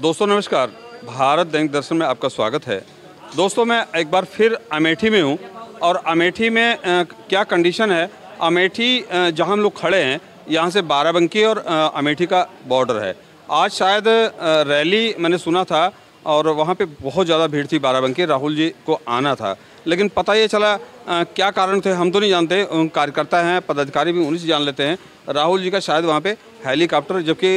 दोस्तों नमस्कार, भारत दैनिक दर्शन में आपका स्वागत है। दोस्तों मैं एक बार फिर अमेठी में हूँ और अमेठी में क्या कंडीशन है। अमेठी जहाँ हम लोग खड़े हैं यहाँ से बाराबंकी और अमेठी का बॉर्डर है। आज शायद रैली मैंने सुना था और वहाँ पे बहुत ज़्यादा भीड़ थी। बाराबंकी राहुल जी को आना था, लेकिन पता ये चला क्या कारण थे हम तो नहीं जानते। कार्यकर्ता हैं, पदाधिकारी भी उन्हीं से जान लेते हैं। राहुल जी का शायद वहाँ पे हेलीकॉप्टर, जबकि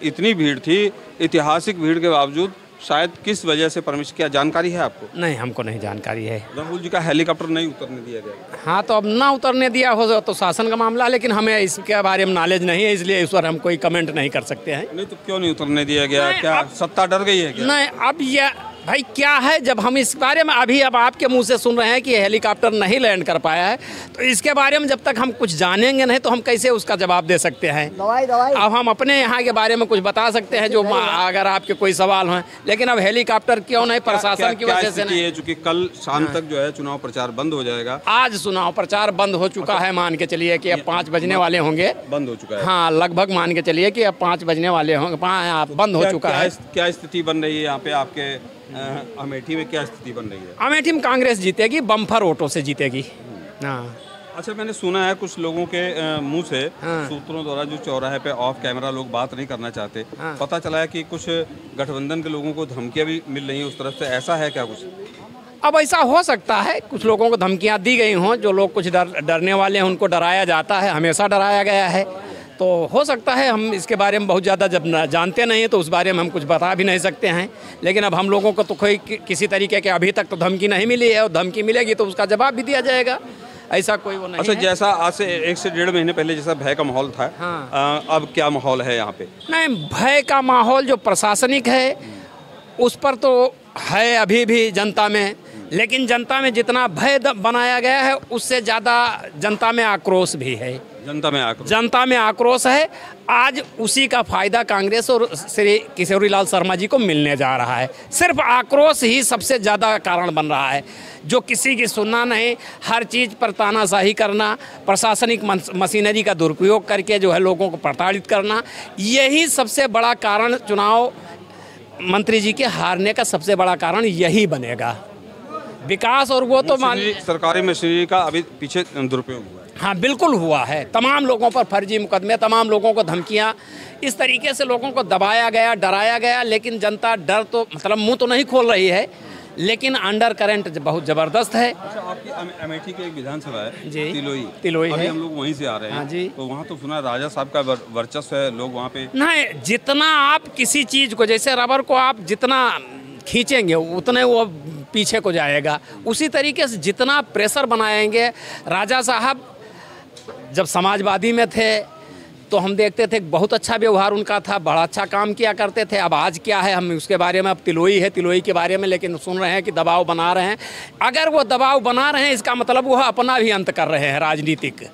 इतनी भीड़ थी, ऐतिहासिक भीड़ के बावजूद शायद किस वजह से परमिशन, क्या जानकारी है आपको? नहीं, हमको नहीं जानकारी है। राहुल जी का हेलीकॉप्टर नहीं उतरने दिया गया। हाँ, तो अब ना उतरने दिया हो तो शासन का मामला, लेकिन हमें इसके बारे में नॉलेज नहीं है, इसलिए इस पर हम कोई कमेंट नहीं कर सकते हैं। नहीं तो क्यों नहीं उतरने दिया गया? क्या सत्ता डर गई है क्या? नहीं, अब ये भाई क्या है, जब हम इस बारे में अभी अब आपके मुंह से सुन रहे हैं कि हेलीकॉप्टर नहीं लैंड कर पाया है, तो इसके बारे में जब तक हम कुछ जानेंगे नहीं तो हम कैसे उसका जवाब दे सकते हैं। अब हम अपने यहाँ के बारे में कुछ बता सकते हैं जो अगर आपके कोई सवाल हैं, लेकिन अब हेलीकॉप्टर क्यों नहीं, प्रशासन की वजह से नहीं है। चूँकि कल शाम तक जो है चुनाव प्रचार बंद हो जाएगा। आज चुनाव प्रचार बंद हो चुका है, मान के चलिए कि अब 5 बजने वाले होंगे। बंद हो चुका है? हाँ, लगभग मान के चलिए कि अब 5 बजने वाले होंगे, बंद हो चुका है। क्या स्थिति बन रही है यहाँ पे आपके अमेठी में? क्या स्थिति बन रही है अमेठी में? कांग्रेस जीतेगी, बम्पर वोटों से जीतेगी। हाँ। अच्छा, मैंने सुना है कुछ लोगों के मुंह से, सूत्रों द्वारा, जो चौराहे पे ऑफ कैमरा लोग बात नहीं करना चाहते, पता चला है कि कुछ गठबंधन के लोगों को धमकियां भी मिल रही हैं उस तरफ से, ऐसा है क्या कुछ? अब ऐसा हो सकता है, कुछ लोगों को धमकियां दी गई हों, जो लोग कुछ डरने वाले हैं उनको डराया जाता है, हमेशा डराया गया है। तो हो सकता है, हम इसके बारे में बहुत ज़्यादा जब जानते नहीं हैं तो उस बारे में हम कुछ बता भी नहीं सकते हैं। लेकिन अब हम लोगों को तो कोई किसी तरीके के अभी तक तो धमकी नहीं मिली है, और धमकी मिलेगी तो उसका जवाब भी दिया जाएगा, ऐसा कोई वो नहीं। अच्छा, जैसा आज से 1 से 1.5 महीने पहले जैसा भय का माहौल था, हाँ। अब क्या माहौल है यहाँ पे? नहीं, भय का माहौल जो प्रशासनिक है उस पर तो है अभी भी जनता में, लेकिन जनता में जितना भय बनाया गया है उससे ज़्यादा जनता में आक्रोश भी है। जनता में आक्रोश है। आज उसी का फायदा कांग्रेस और श्री किशोरीलाल शर्मा जी को मिलने जा रहा है। सिर्फ आक्रोश ही सबसे ज़्यादा कारण बन रहा है, जो किसी की सुनना नहीं, हर चीज़ पर तानाशाही करना, प्रशासनिक मशीनरी का दुरुपयोग करके जो है लोगों को प्रताड़ित करना, यही सबसे बड़ा कारण, चुनाव मंत्री जी के हारने का सबसे बड़ा कारण यही बनेगा। विकास और वो तो सरकारी मशीनरी का अभी पीछे दुरुपयोग हुआ है। हाँ, बिल्कुल हुआ है। तमाम लोगों पर फर्जी मुकदमे, तमाम लोगों को धमकियाँ, इस तरीके से लोगों को दबाया गया, डराया गया। लेकिन जनता डर तो मतलब मुंह तो नहीं खोल रही है, लेकिन अंडर करंट बहुत ज़बरदस्त है। अच्छा, आपकी अमेठी की एक विधानसभा है जी, तिलोई अभी है। हम लोग वहीं से आ रहे हैं। हाँ जी। तो वहाँ तो सुना राजा साहब का वर्चस्व है, लोग वहाँ पे नहीं, जितना आप किसी चीज़ को, जैसे रबर को आप जितना खींचेंगे उतने वो पीछे को जाएगा, उसी तरीके से जितना प्रेशर बनाएंगे। राजा साहब जब समाजवादी में थे तो हम देखते थे बहुत अच्छा व्यवहार उनका था, बड़ा अच्छा काम किया करते थे। अब आज क्या है हम उसके बारे में, अब तिलोई है, तिलोई के बारे में लेकिन सुन रहे हैं कि दबाव बना रहे हैं। अगर वो दबाव बना रहे हैं इसका मतलब वो अपना भी अंत कर रहे हैं राजनीतिक।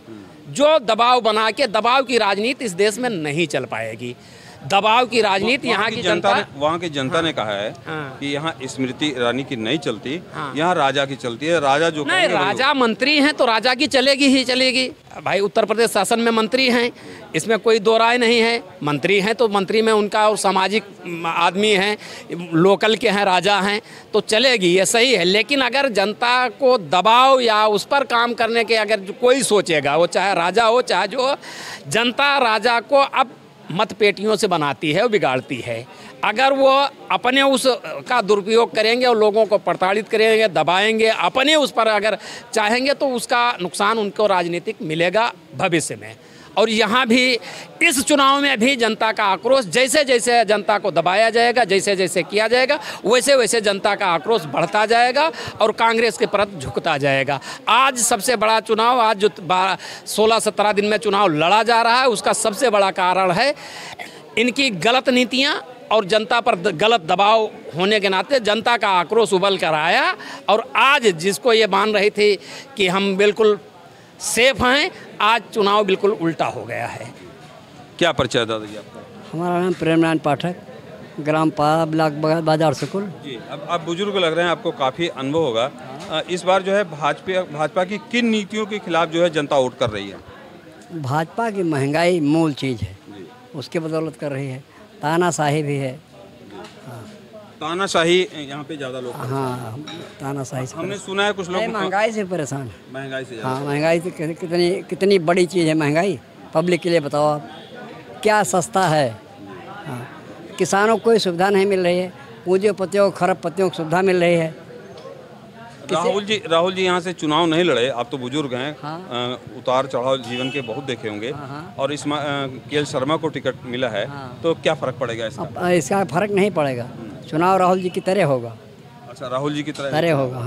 जो दबाव बना के, दबाव की राजनीति इस देश में नहीं चल पाएगी। दबाव की राजनीति यहाँ की जनता ने, वहाँ की जनता ने कहा है कि यहाँ स्मृति ईरानी की नहीं चलती, यहाँ राजा की चलती है। राजा जो नहीं, राजा मंत्री हैं तो राजा की चलेगी ही चलेगी। भाई उत्तर प्रदेश शासन में मंत्री हैं, इसमें कोई दो राय नहीं है। मंत्री हैं तो मंत्री में उनका और सामाजिक आदमी हैं, लोकल के हैं, राजा हैं, तो चलेगी, ये सही है। लेकिन अगर जनता को दबाव या उस पर काम करने के अगर कोई सोचेगा, वो चाहे राजा हो चाहे जो, जनता राजा को अब मत पेटियों से बनाती है और बिगाड़ती है। अगर वो अपने उस का दुरुपयोग करेंगे और लोगों को प्रताड़ित करेंगे, दबाएंगे, अपने उस पर अगर चाहेंगे तो उसका नुकसान उनको राजनीतिक मिलेगा भविष्य में। और यहाँ भी इस चुनाव में भी जनता का आक्रोश, जैसे जैसे जनता को दबाया जाएगा, जैसे जैसे किया जाएगा, वैसे वैसे जनता का आक्रोश बढ़ता जाएगा और कांग्रेस के प्रति झुकता जाएगा। आज सबसे बड़ा चुनाव, आज जो 16-17 दिन में चुनाव लड़ा जा रहा है, उसका सबसे बड़ा कारण है इनकी गलत नीतियाँ और जनता पर गलत दबाव होने के नाते जनता का आक्रोश उबल कर आया। और आज जिसको ये मान रही थी कि हम बिल्कुल सेफ हैं, आज चुनाव बिल्कुल उल्टा हो गया है। क्या परिचय है दादाजी आपका? हमारा नाम प्रेमनारायण पाठक, ग्राम पारा, ब्लॉक बाजार सुकुल जी। अब आप बुजुर्ग लग रहे हैं, आपको काफ़ी अनुभव होगा। इस बार जो है भाजपा की किन नीतियों के खिलाफ जो है जनता वोट कर रही है? भाजपा की महंगाई मूल चीज़ है, उसके बदौलत कर रही है। तानाशाही भी है। हाँ। तानाशाही यहाँ पे ज़्यादा लोग, हाँ तानाशाही से हमने सुना है कुछ लोग महंगाई से परेशान है। महंगाई से हाँ महंगाई से कितनी कितनी बड़ी चीज़ है महंगाई। पब्लिक के लिए बताओ आप, क्या सस्ता है। हाँ किसानों को कोई सुविधा नहीं मिल रही है, पूंजीपतियों को खरबपतियों को सुविधा मिल रही है। राहुल जी यहाँ से चुनाव नहीं लड़े, आप तो बुजुर्ग हैं। हाँ। उतार चढ़ाव जीवन के बहुत देखे होंगे। हाँ। और इस के शर्मा को टिकट मिला है। हाँ। तो क्या फर्क पड़ेगा इसका? अब इसका फर्क नहीं पड़ेगा, चुनाव राहुल जी की तरह होगा। अच्छा, राहुल जी की तरह होगा।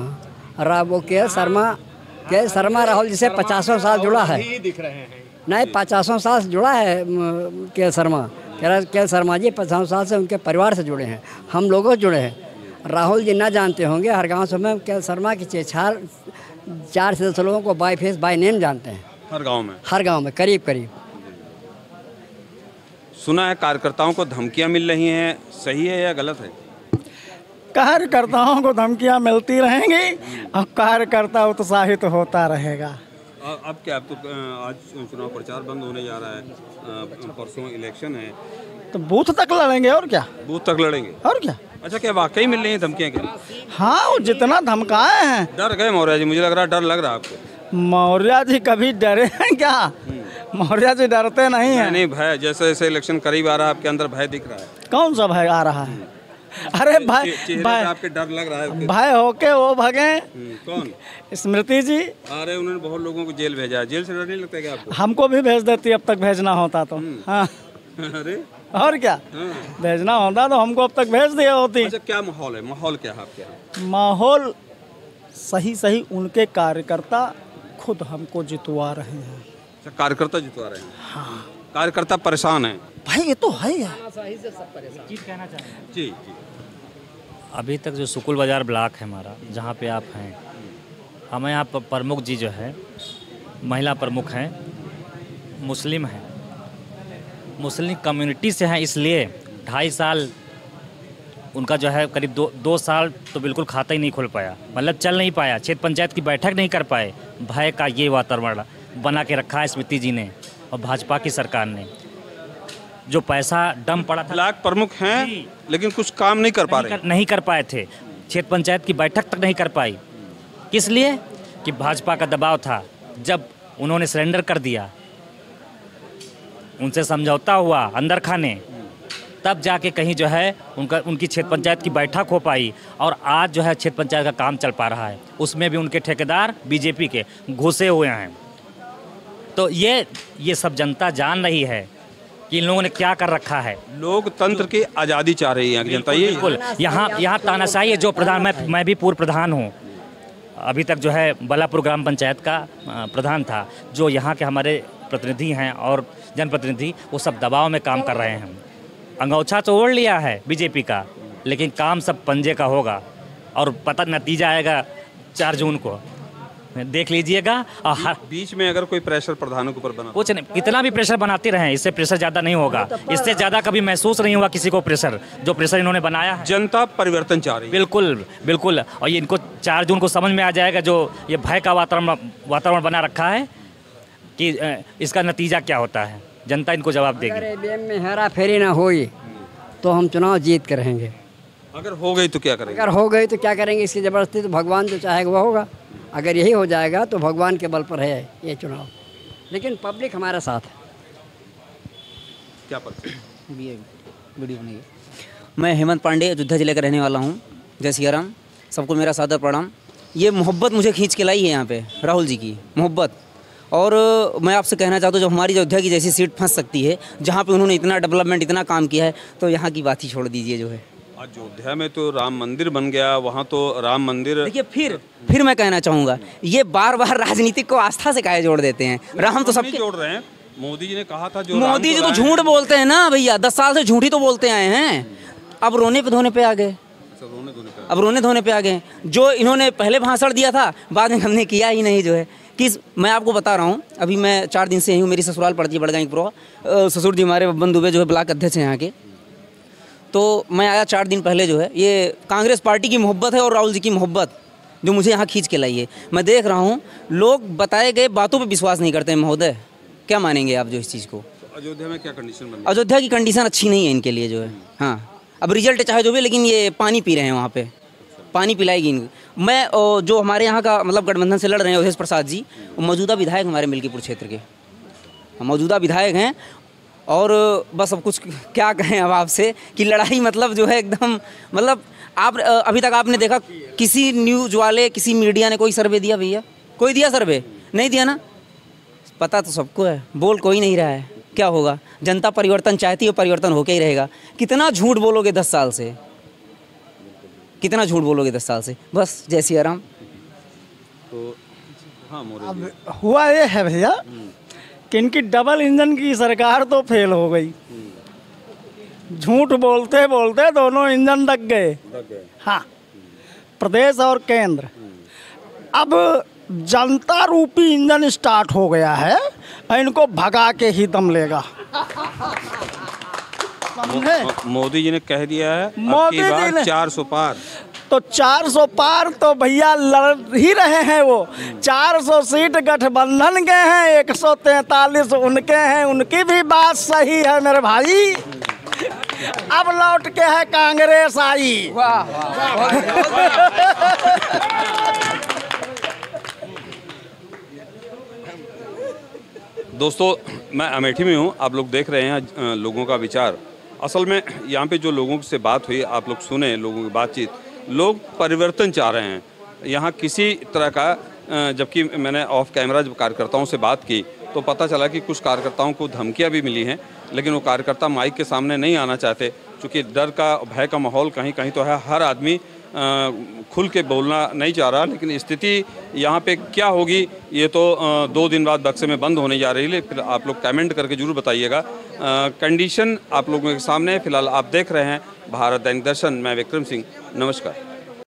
हाँ वो के शर्मा राहुल जी से 50 साल जुड़ा है। नहीं 50 साल से जुड़ा है के शर्मा जी 50 साल से उनके परिवार से जुड़े हैं, हम लोगों से जुड़े हैं। राहुल जी ना जानते होंगे, हर गांव से में के शर्मा की 4 से 10 लोगों को बाय फेस बाय नेम जानते हैं हर गांव में करीब करीब। सुना है कार्यकर्ताओं को धमकियां मिल रही हैं, सही है या गलत है? कार्यकर्ताओं को धमकियां मिलती रहेंगी और कार्यकर्ता उत्साहित होता रहेगा। अब क्या, अब तो आज चुनाव प्रचार बंद होने जा रहा है, परसों इलेक्शन है, तो बूथ तक लड़ेंगे और क्या। बूथ तक लड़ेंगे और क्या। अच्छा, क्या वाकई मिल रही है धमकियां? क्या? हाँ वो जितना धमकाए हैं। डर गए मौर्य जी? मुझे लग रहा है डर लग रहा है आपको। मौर्य जी कभी डरे हैं क्या? मौर्य जी डरते नहीं हैं। नहीं, भय, जैसे जैसे इलेक्शन करीब आ रहा है आपके अंदर भय दिख रहा है। कौन सा भय आ रहा है? अरे भाई आपके डर लग रहा है। भय होके वो भगे। कौन? स्मृति जी। अरे उन्होंने बहुत लोगों को जेल भेजा है, जेल से डर नहीं लगता क्या आपको? हमको भी भेज देती अब तक भेजना होता तो। हाँ अरे और क्या, भेजना होता तो हमको अब तक भेज दिया होती। अच्छा, क्या माहौल है? माहौल क्या है आपके यहाँ? माहौल सही उनके कार्यकर्ता खुद हमको जितवा रहे हैं। अच्छा, कार्यकर्ता जितवा रहे हैं। हाँ कार्यकर्ता परेशान है भाई, ये तो है। जी। अभी तक जो सुकुल बाज़ार ब्लॉक है हमारा, जहाँ पे आप हैं, हमें यहाँ पर प्रमुख जी जो है, महिला प्रमुख हैं, मुस्लिम हैं, मुस्लिम कम्युनिटी से हैं, इसलिए 2.5 साल उनका जो है, करीब 2 साल तो बिल्कुल खाता ही नहीं खोल पाया, मतलब चल नहीं पाया, क्षेत्र पंचायत की बैठक नहीं कर पाए। भय का ये वातावरण बना के रखा है स्मृति जी ने और भाजपा की सरकार ने। जो पैसा डम पड़ा था, ब्लॉक प्रमुख हैं लेकिन कुछ काम नहीं कर पा रहे, नहीं कर पाए थे, क्षेत्र पंचायत की बैठक तक नहीं कर पाई। किस लिए? कि भाजपा का दबाव था। जब उन्होंने सरेंडर कर दिया, उनसे समझौता हुआ अंदर खाने, तब जाके कहीं जो है उनकी क्षेत्र पंचायत की बैठक हो पाई। और आज जो है क्षेत्र पंचायत का काम चल पा रहा है, उसमें भी उनके ठेकेदार बीजेपी के घुसे हुए हैं। तो ये सब जनता जान रही है कि इन लोगों ने क्या कर रखा है। लोकतंत्र की आज़ादी चाह रही है जनता। ये बिल्कुल, यहाँ तानाशाही है। जो प्रधान, मैं भी पूर्व प्रधान हूँ, अभी तक जो है बलापुर ग्राम पंचायत का प्रधान था। जो यहाँ के हमारे प्रतिनिधि हैं और जनप्रतिनिधि, वो सब दबाव में काम कर रहे हैं। अंगौछा तो ओढ़ लिया है बीजेपी का, लेकिन काम सब पंजे का होगा और पता नतीजा आएगा 4 जून को, देख लीजिएगा। और बीच में अगर कोई प्रेशर प्रधानों के ऊपर बना, कुछ नहीं, कितना भी प्रेशर बनाते रहें, इससे प्रेशर ज़्यादा नहीं होगा। इससे ज़्यादा कभी महसूस नहीं हुआ किसी को प्रेशर, जो प्रेशर इन्होंने बनाया है। जनता परिवर्तन चाह रही है। बिल्कुल। और ये इनको 4 जून को समझ में आ जाएगा, जो ये भय का वातावरण बना रखा है, कि इसका नतीजा क्या होता है। जनता इनको जवाब देगी। अगर ईवीएम में हेरा फेरी ना हुई तो हम चुनाव जीत के रहेंगे। अगर हो गई तो क्या करेंगे? अगर हो गई तो क्या करेंगे? इसकी ज़बरदस्ती तो भगवान जो चाहेगा वो होगा। अगर यही हो जाएगा तो भगवान के बल पर है ये चुनाव, लेकिन पब्लिक हमारे साथ है। क्या पता? वीडियो बनेगी। मैं हेमंत पांडे, अयोध्या जिले का रहने वाला हूँ। जय सिया राम। सबको मेरा सादर प्रणाम। ये मोहब्बत मुझे खींच के लाई है यहाँ पे, राहुल जी की मोहब्बत। और मैं आपसे कहना चाहता हूँ, जब हमारी अयोध्या की जैसी सीट फंस सकती है, जहाँ पे उन्होंने इतना डेवलपमेंट, इतना काम किया है, तो यहाँ की बात ही छोड़ दीजिए। जो है अयोध्या में तो राम मंदिर बन गया, वहाँ तो राम मंदिर। देखिए, फिर मैं कहना चाहूँगा, ये बार राजनीतिक को आस्था से काहे जोड़ देते हैं। राम तो सबके जोड़ रहे हैं। मोदी जी ने कहा था, जो मोदी जी तो झूठ बोलते हैं ना भैया, 10 साल से झूठ ही तो बोलते आए हैं। अब रोने धोने पे आ गए। अब रोने धोने पे आ गए। जो इन्होंने पहले भाषण दिया था, बाद में हमने किया ही नहीं। जो है कि मैं आपको बता रहा हूँ, अभी मैं 4 दिन से यही हूँ। मेरी ससुराल पड़ती है बड़गांव। ससुर जी हमारे बब्बन दुबे जो है ब्लॉक अध्यक्ष हैं यहाँ के। तो मैं आया 4 दिन पहले। जो है ये कांग्रेस पार्टी की मोहब्बत है और राहुल जी की मोहब्बत जो मुझे यहाँ खींच के लाई है। मैं देख रहा हूँ, लोग बताए गए बातों पे विश्वास नहीं करते हैं। महोदय, क्या मानेंगे आप जो इस चीज़ को? अयोध्या में क्या कंडीशन बनी? अयोध्या की कंडीशन अच्छी नहीं है इनके लिए। जो है हाँ, अब रिजल्ट चाहे जो भी, लेकिन ये पानी पी रहे हैं वहाँ पे, पानी पिलाएगी इनको। मैं जो हमारे यहाँ का मतलब गठबंधन से लड़ रहे हैं अवधेश प्रसाद जी, वो मौजूदा विधायक हमारे मिल्कीपुर क्षेत्र के मौजूदा विधायक हैं। और बस अब कुछ क्या कहें अब आपसे कि लड़ाई मतलब जो है एकदम, मतलब आप अभी तक आपने देखा किसी न्यूज़ वाले, किसी मीडिया ने कोई सर्वे दिया भैया? कोई दिया सर्वे? नहीं दिया ना। पता तो सबको है, बोल कोई नहीं रहा है। क्या होगा? जनता परिवर्तन चाहती है, परिवर्तन होके ही रहेगा। कितना झूठ बोलोगे 10 साल से, कितना झूठ बोलोगे 10 साल से? बस जय सिया राम। तो हाँ, अब हुआ ये है भैया कि इनकी डबल इंजन की सरकार तो फेल हो गई। झूठ बोलते बोलते दोनों इंजन लग गए। हाँ, प्रदेश और केंद्र। अब जनता रूपी इंजन स्टार्ट हो गया है, इनको भगा के ही दम लेगा। मोदी जी ने कह दिया है मोदी जी ने 400 पार, तो 400 पार तो भैया लड़ ही रहे हैं। वो 400 सीट गठबंधन के हैं, 143 उनके हैं। उनकी भी बात सही है मेरे भाई। अब लौट के है कांग्रेस आई। दोस्तों मैं अमेठी में हूँ, आप लोग देख रहे हैं लोगों का विचार। असल में यहाँ पे जो लोगों से बात हुई, आप लोग सुने लोगों की बातचीत, लोग परिवर्तन चाह रहे हैं। यहाँ किसी तरह का, जबकि मैंने ऑफ कैमरा जब कार्यकर्ताओं से बात की तो पता चला कि कुछ कार्यकर्ताओं को धमकियाँ भी मिली हैं, लेकिन वो कार्यकर्ता माइक के सामने नहीं आना चाहते, क्योंकि डर का, भय का माहौल कहीं कहीं तो है। हर आदमी खुल के बोलना नहीं चाह रहा, लेकिन स्थिति यहाँ पे क्या होगी ये तो 2 दिन बाद बक्से में बंद होने जा रही है। फिर आप लोग कमेंट करके ज़रूर बताइएगा। कंडीशन आप लोगों के सामने, फिलहाल आप देख रहे हैं भारत दैनिक दर्शन। मैं विक्रम सिंह, नमस्कार।